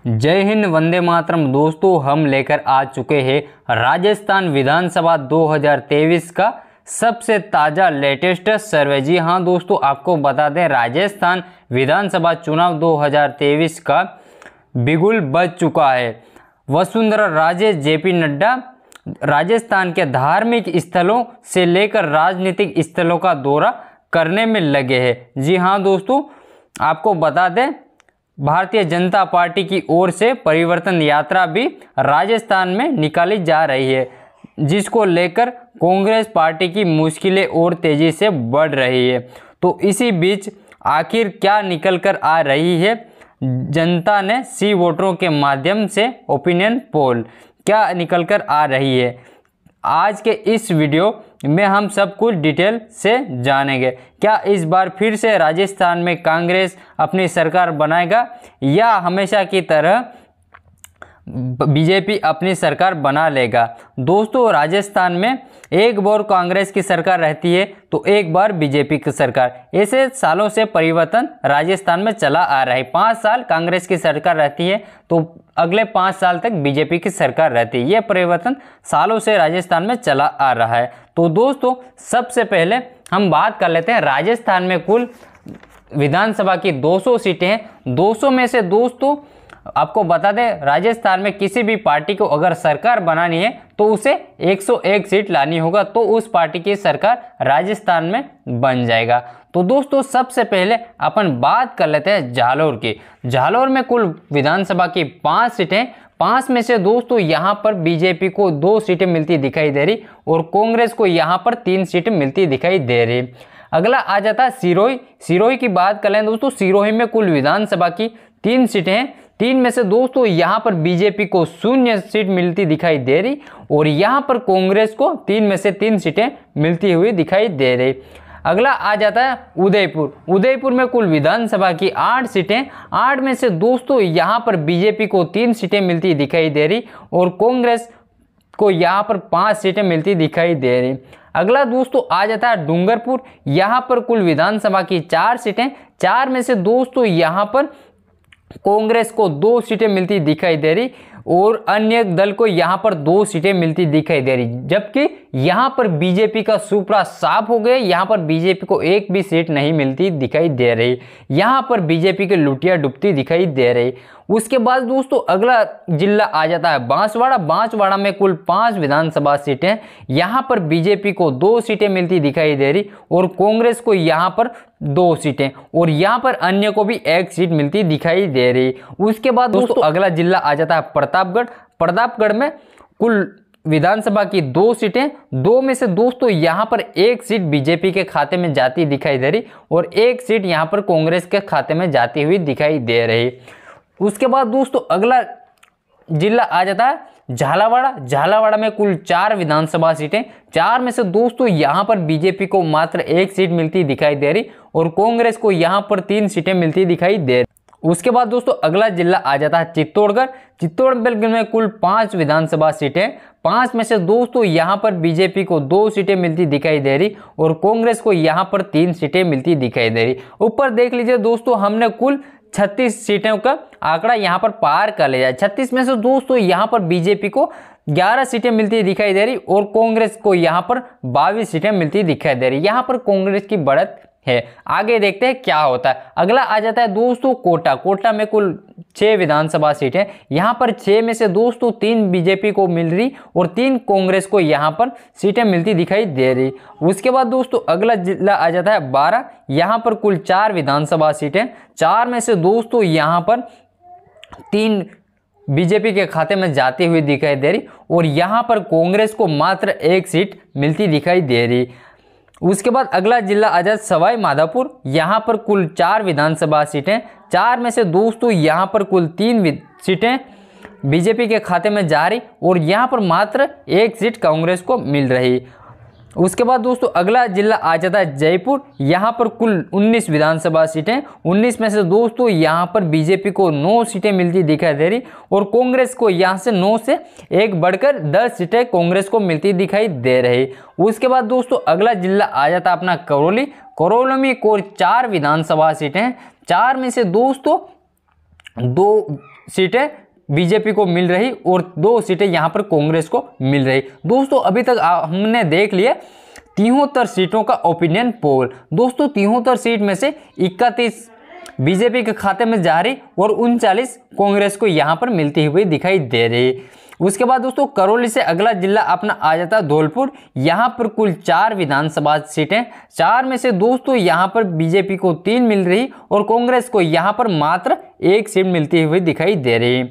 जय हिंद, वंदे मातरम। दोस्तों, हम लेकर आ चुके हैं राजस्थान विधानसभा 2023 का सबसे ताज़ा लेटेस्ट सर्वे। जी हाँ दोस्तों, आपको बता दें राजस्थान विधानसभा चुनाव 2023 का बिगुल बज चुका है। वसुंधरा राजे, जेपी नड्डा राजस्थान के धार्मिक स्थलों से लेकर राजनीतिक स्थलों का दौरा करने में लगे हैं। जी हाँ दोस्तों, आपको बता दें भारतीय जनता पार्टी की ओर से परिवर्तन यात्रा भी राजस्थान में निकाली जा रही है, जिसको लेकर कांग्रेस पार्टी की मुश्किलें और तेजी से बढ़ रही है। तो इसी बीच आखिर क्या निकल कर आ रही है? जनता ने सी वोटरों के माध्यम से ओपिनियन पोल क्या निकल कर आ रही है, आज के इस वीडियो में हम सब कुछ डिटेल से जानेंगे। क्या इस बार फिर से राजस्थान में कांग्रेस अपनी सरकार बनाएगा या हमेशा की तरह बीजेपी अपनी सरकार बना लेगा? दोस्तों, राजस्थान में एक बार कांग्रेस की सरकार रहती है तो एक बार बीजेपी की सरकार, ऐसे सालों से परिवर्तन राजस्थान में चला आ रहा है। 5 साल कांग्रेस की सरकार रहती है तो अगले 5 साल तक बीजेपी की सरकार रहती है। यह परिवर्तन सालों से राजस्थान में चला आ रहा है। तो दोस्तों, सबसे पहले हम बात कर लेते हैं राजस्थान में कुल विधानसभा की 200 सीटें हैं। 200 में से दोस्तों आपको बता दें राजस्थान में किसी भी पार्टी को अगर सरकार बनानी है तो उसे 101 सीट लानी होगा, तो उस पार्टी की सरकार राजस्थान में बन जाएगा। तो दोस्तों, सबसे पहले अपन बात कर लेते हैं जालोर की। जालोर में कुल विधानसभा की 5 सीटें। 5 में से दोस्तों यहाँ पर बीजेपी को 2 सीटें मिलती दिखाई दे रही और कांग्रेस को यहाँ पर 3 सीटें मिलती दिखाई दे रही। अगला आ जाता है सिरोही। सिरोही की बात करें दोस्तों, सिरोही में कुल विधानसभा की 3 सीटें हैं। 3 में से दोस्तों यहाँ पर बीजेपी को 0 सीट मिलती दिखाई दे रही और यहाँ पर कांग्रेस को 3 में से 3 सीटें मिलती हुई दिखाई दे रही। अगला आ जाता है उदयपुर। उदयपुर में कुल विधानसभा की 8 सीटें। 8 में से दोस्तों यहाँ पर बीजेपी को 3 सीटें मिलती दिखाई दे रही और कांग्रेस को यहाँ पर 5 सीटें मिलती दिखाई दे रही। अगला दोस्तों आ जाता है डूंगरपुर। यहाँ पर कुल विधानसभा की 4 सीटें। 4 में से दोस्तों यहाँ पर कांग्रेस को 2 सीटें मिलती दिखाई दे रही और अन्य दल को यहां पर 2 सीटें मिलती दिखाई दे रही, जबकि यहां पर बीजेपी का सुपड़ा साफ हो गया। यहां पर बीजेपी को एक भी सीट नहीं मिलती दिखाई दे रही। यहां पर बीजेपी की लुटिया डुबती दिखाई दे रही। उसके बाद दोस्तों अगला जिला आ जाता है बांसवाड़ा। बांसवाड़ा में कुल 5 विधानसभा सीटें। यहां पर बीजेपी को 2 सीटें मिलती दिखाई दे रही और कांग्रेस को यहां पर 2 सीटें और यहां पर अन्य को भी 1 सीट मिलती दिखाई दे रही। उसके बाद दोस्तों अगला जिला आ जाता है प्रतापगढ़। प्रतापगढ़ में कुल विधानसभा की 2 सीटें। 2 में से दोस्तों यहां पर 1 सीट बीजेपी के खाते में जाती दिखाई दे रही और 1 सीट यहां पर कांग्रेस के खाते में जाती हुई दिखाई दे रही। उसके बाद दोस्तों अगला जिला आ जाता है झालावाड़। झालावाड़ में कुल 4 विधानसभा सीटें। 4 में से दोस्तों यहां पर बीजेपी को मात्र 1 सीट मिलती दिखाई दे रही और कांग्रेस को यहां पर 3 सीटें मिलती दिखाई दे रही। उसके बाद दोस्तों अगला जिला आ जाता है चित्तौड़गढ़। चित्तौड़गढ़ में कुल 5 विधानसभा सीटें। 5 में से दोस्तों यहां पर बीजेपी को 2 सीटें मिलती दिखाई दे रही और कांग्रेस को यहां पर 3 सीटें मिलती दिखाई दे रही। ऊपर देख लीजिए दोस्तों, हमने कुल 36 सीटों का आंकड़ा यहां पर पार कर लिया। 36 में से दोस्तों यहां पर बीजेपी को 11 सीटें मिलती दिखाई दे रही और कांग्रेस को यहां पर 22 सीटें मिलती दिखाई दे रही। यहां पर कांग्रेस की बढ़त है। आगे देखते हैं क्या होता है। अगला आ जाता है दोस्तों कोटा। कोटा में कुल 6 विधानसभा सीटें। यहां पर 6 में से दोस्तों 3 बीजेपी को मिल रही और 3 कांग्रेस को यहां पर सीटें मिलती दिखाई दे रही। उसके बाद दोस्तों अगला जिला आ जाता है 12। यहां पर कुल 4 विधानसभा सीटें। 4 में से दोस्तों यहां पर 3 बीजेपी के खाते में जाती हुई दिखाई दे रही और यहां पर कांग्रेस को मात्र 1 सीट मिलती दिखाई दे रही। उसके बाद अगला जिला आ जाए सवाई माधोपुर। यहाँ पर कुल 4 विधानसभा सीटें। 4 में से दोस्तों यहाँ पर कुल 3 सीटें बीजेपी के खाते में जा रही और यहाँ पर मात्र 1 सीट कांग्रेस को मिल रही। उसके बाद दोस्तों अगला जिला आ जाता है जयपुर। यहाँ पर कुल 19 विधानसभा सीटें। 19 में से दोस्तों यहाँ पर बीजेपी को 9 सीटें मिलती दिखाई दे रही और कांग्रेस को यहाँ से 9 से 1 बढ़कर 10 सीटें कांग्रेस को मिलती दिखाई दे रही। उसके बाद दोस्तों अगला जिला आ जाता है अपना करौली। करौली में कुल 4 विधानसभा सीटें। 4 में से दोस्तों 2 सीटें बीजेपी को मिल रही और 2 सीटें यहाँ पर कांग्रेस को मिल रही। दोस्तों अभी तक हमने देख लिया 73 सीटों का ओपिनियन पोल। दोस्तों 73 सीट में से 31 बीजेपी के खाते में जा रही और 39 कांग्रेस को यहाँ पर मिलती हुई दिखाई दे रही। उसके बाद दोस्तों करौली से अगला जिला अपना आ जाता है धौलपुर। यहाँ पर कुल 4 विधानसभा सीटें, 4 में से दोस्तों यहाँ पर बीजेपी को 3 मिल रही और कांग्रेस को यहाँ पर मात्र 1 सीट मिलती हुई दिखाई दे रही।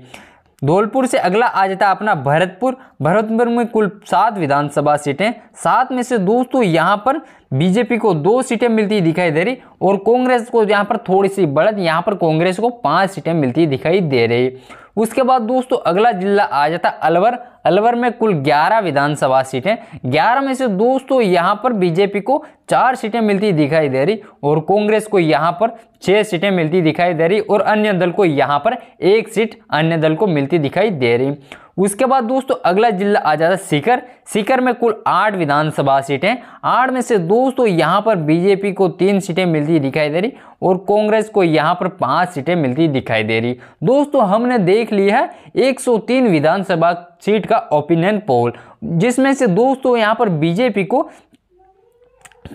धौलपुर से अगला आ जाता है अपना भरतपुर। भरतपुर में कुल 7 विधानसभा सीटें, 7 में से दोस्तों यहाँ पर बीजेपी को 2 सीटें मिलती दिखाई दे रही और कांग्रेस को यहाँ पर थोड़ी सी बढ़त, यहाँ पर कांग्रेस को 5 सीटें मिलती दिखाई दे रही। उसके बाद दोस्तों अगला जिला आ जाता है अलवर। अलवर में कुल 11 विधानसभा सीटें, 11 में से दोस्तों यहाँ पर बीजेपी को 4 सीटें मिलती दिखाई दे रही और कांग्रेस को यहाँ पर 6 सीटें मिलती दिखाई दे रही और अन्य दल को यहाँ पर 1 सीट अन्य दल को मिलती दिखाई दे रही। उसके बाद दोस्तों अगला जिला आ जाता है सीकर। सीकर में कुल 8 विधानसभा सीटें, 8 में से दोस्तों यहाँ पर बीजेपी को 3 सीटें मिलती दिखाई दे रही और कांग्रेस को यहाँ पर 5 सीटें मिलती दिखाई दे रही। दोस्तों हमने देख लिया है 103 विधानसभा सीट का ओपिनियन पोल, जिसमें से दोस्तों यहाँ पर बीजेपी को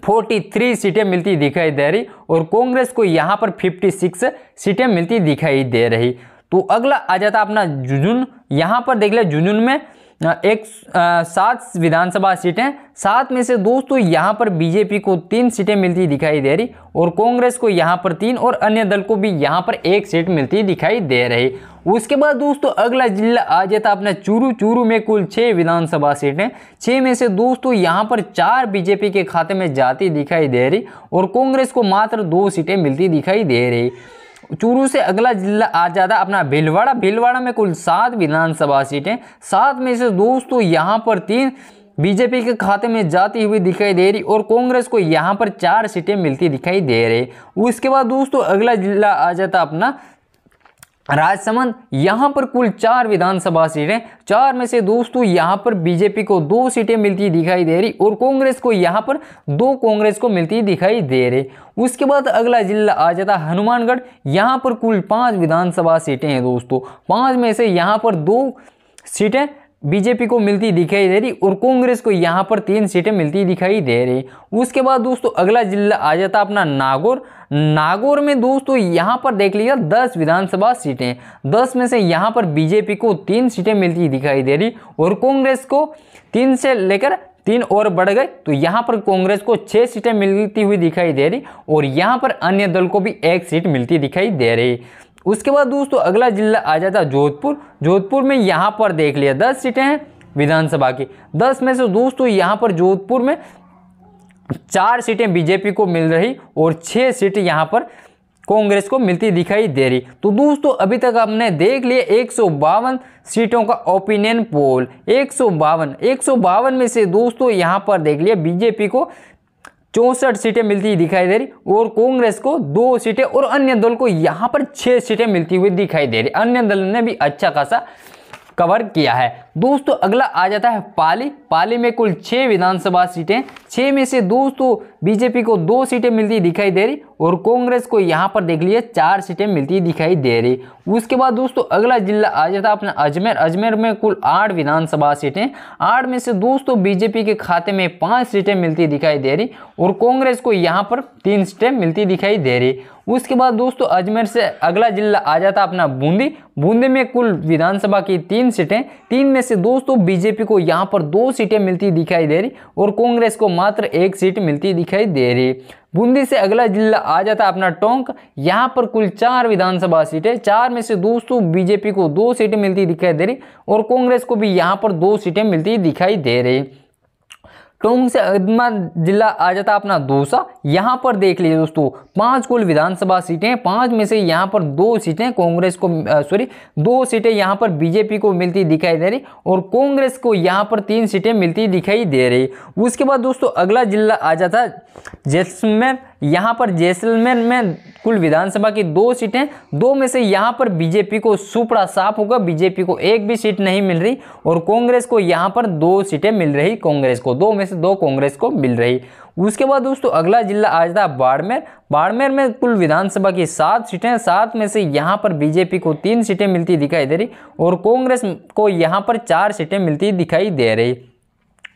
43 सीटें मिलती दिखाई दे रही और कांग्रेस को यहाँ पर 56 सीटें मिलती दिखाई दे रही। तो अगला आ जाता अपना झुंझुनू। यहाँ पर देख ले झुंझुनू में 7 विधानसभा सीटें, 7 में से दोस्तों यहाँ पर बीजेपी को 3 सीटें मिलती दिखाई दे रही और कांग्रेस को यहाँ पर 3 और अन्य दल को भी यहाँ पर 1 सीट मिलती दिखाई दे रही। उसके बाद दोस्तों अगला जिला आ जाता अपना चूरू। चूरू में कुल 6 विधानसभा सीटें, 6 में से दोस्तों यहाँ पर 4 बीजेपी के खाते में जाती दिखाई दे रही और कांग्रेस को मात्र 2 सीटें मिलती दिखाई दे रही। चूरू से अगला जिला आ जाता अपना भीलवाड़ा। भीलवाड़ा में कुल 7 विधानसभा सीटें, 7 में से दोस्तों यहाँ पर 3 बीजेपी के खाते में जाती हुई दिखाई दे रही और कांग्रेस को यहाँ पर 4 सीटें मिलती दिखाई दे रही। उसके बाद दोस्तों अगला जिला आ जाता अपना राजसमंद। यहाँ पर कुल 4 विधानसभा सीटें, 4 में से दोस्तों यहाँ पर बीजेपी को 2 सीटें मिलती दिखाई दे रही और कांग्रेस को यहाँ पर 2 कांग्रेस को मिलती दिखाई दे रही। उसके बाद अगला जिला आ जाता हनुमानगढ़। यहाँ पर कुल 5 विधानसभा सीटें हैं दोस्तों, 5 में से यहाँ पर 2 सीटें बीजेपी को मिलती दिखाई दे रही और कांग्रेस को यहाँ पर 3 सीटें मिलती दिखाई दे रही। उसके बाद दोस्तों अगला जिला आ जाता अपना नागौर। नागौर में दोस्तों यहाँ पर देख लिया 10 विधानसभा सीटें, 10 में से यहाँ पर बीजेपी को 3 सीटें मिलती दिखाई दे रही और कांग्रेस को 3 से लेकर 3 और बढ़ गए तो यहाँ पर कांग्रेस को 6 सीटें मिलती हुई दिखाई दे रही और यहाँ पर अन्य दल को भी 1 सीट मिलती दिखाई दे रही। उसके बाद दोस्तों अगला जिला आ जाता जोधपुर। जोधपुर में यहाँ पर देख लिया 10 सीटें हैं विधानसभा की, 10 में से दोस्तों यहाँ पर जोधपुर में 4 सीटें बीजेपी को मिल रही और 6 सीटें यहाँ पर कांग्रेस को मिलती दिखाई दे रही। तो दोस्तों अभी तक हमने देख लिया 152 सीटों का ओपिनियन पोल। 152 में से दोस्तों यहाँ पर देख लिया बीजेपी को 64 सीटें मिलती दिखाई दे रही और कांग्रेस को 2 सीटें और अन्य दल को यहाँ पर 6 सीटें मिलती हुई दिखाई दे रही। अन्य दल ने भी अच्छा खासा कवर किया है। दोस्तों अगला आ जाता है पाली। पाली में कुल 6 विधानसभा सीटें, 6 में से दोस्तों बीजेपी को 2 सीटें मिलती दिखाई दे रही और कांग्रेस को यहाँ पर देख लिया 4 सीटें मिलती दिखाई दे रही। उसके बाद दोस्तों अगला जिला आ जाता है अपना अजमेर। अजमेर में कुल 8 विधानसभा सीटें, 8 में से दोस्तों बीजेपी के खाते में 5 सीटें मिलती दिखाई दे रही और कांग्रेस को यहाँ पर 3 सीटें मिलती दिखाई दे रही। उसके बाद दोस्तों अजमेर से अगला जिला आ जाता अपना बूंदी। बूंदी में कुल विधानसभा की 3 सीटें, 3 में से दोस्तों बीजेपी को यहाँ पर 2 सीटें मिलती दिखाई दे रही और कांग्रेस को मात्र 1 सीट मिलती दिखाई दे रही। बूंदी से अगला जिला आ जाता अपना टोंक। यहाँ पर कुल 4 विधानसभा सीटें, 4 में से दोस्तों बीजेपी को 2 सीटें मिलती दिखाई दे रही और कांग्रेस को भी यहाँ पर 2 सीटें मिलती दिखाई दे रही। टोंक से अगला जिला आ जाता अपना दौसा। यहाँ पर देख लीजिए दोस्तों 5 कुल विधानसभा सीटें, 5 में से यहाँ पर 2 सीटें कांग्रेस को 2 सीटें यहाँ पर बीजेपी को मिलती दिखाई दे रही और कांग्रेस को यहाँ पर 3 सीटें मिलती दिखाई दे रही। उसके बाद दोस्तों अगला जिला आ जाता जैसलमेर। यहाँ पर जैसलमेर में कुल विधानसभा की 2 सीटें, 2 में से यहाँ पर बीजेपी को सुपड़ा साफ होगा, बीजेपी को एक भी सीट नहीं मिल रही और कांग्रेस को यहाँ पर 2 सीटें मिल रही, कांग्रेस को 2 में से 2 कांग्रेस को मिल रही। उसके बाद दोस्तों अगला जिला आ जाता है बाड़मेर। बाड़मेर में कुल विधानसभा की 7 सीटें, 7 में से यहाँ पर बीजेपी को 3 सीटें मिलती दिखाई दे रही और कांग्रेस को यहाँ पर 4 सीटें मिलती दिखाई दे रही।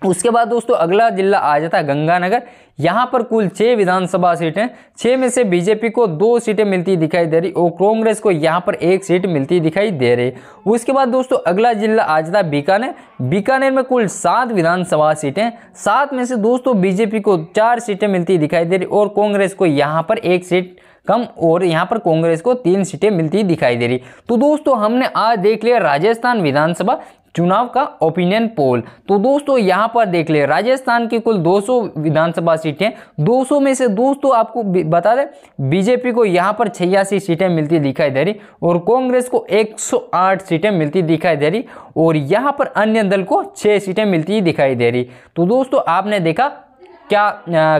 उसके बाद दोस्तों अगला जिला आ जाता है गंगानगर। यहाँ पर कुल 6 विधानसभा सीटें, 6 में से बीजेपी को 2 सीटें मिलती दिखाई दे रही और कांग्रेस को यहाँ पर 1 सीट मिलती दिखाई दे रही। उसके बाद दोस्तों अगला जिला आ जाता है बीकानेर। बीकानेर में कुल 7 विधानसभा सीटें, 7 में से दोस्तों बीजेपी को 4 सीटें मिलती दिखाई दे रही और कांग्रेस को यहाँ पर 1 सीट कम और यहाँ पर कांग्रेस को 3 सीटें मिलती दिखाई दे रही। तो दोस्तों हमने आज देख लिया राजस्थान विधानसभा चुनाव का ओपिनियन पोल। तो दोस्तों यहाँ पर देख ले राजस्थान की कुल 200 विधानसभा सीटें, 200 में से दोस्तों आपको बता दें बीजेपी को यहाँ पर 86 सीटें मिलती दिखाई दे रही और कांग्रेस को 108 सीटें मिलती दिखाई दे रही और यहाँ पर अन्य दल को 6 सीटें मिलती दिखाई दे रही। तो दोस्तों आपने देखा क्या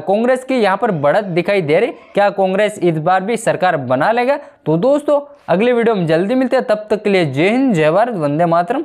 कांग्रेस की यहाँ पर बढ़त दिखाई दे रही, क्या कांग्रेस इस बार भी सरकार बना लेगा। तो दोस्तों अगले वीडियो में जल्दी मिलते हैं, तब तक के लिए जय हिंद, जय भारत, वंदे मातरम।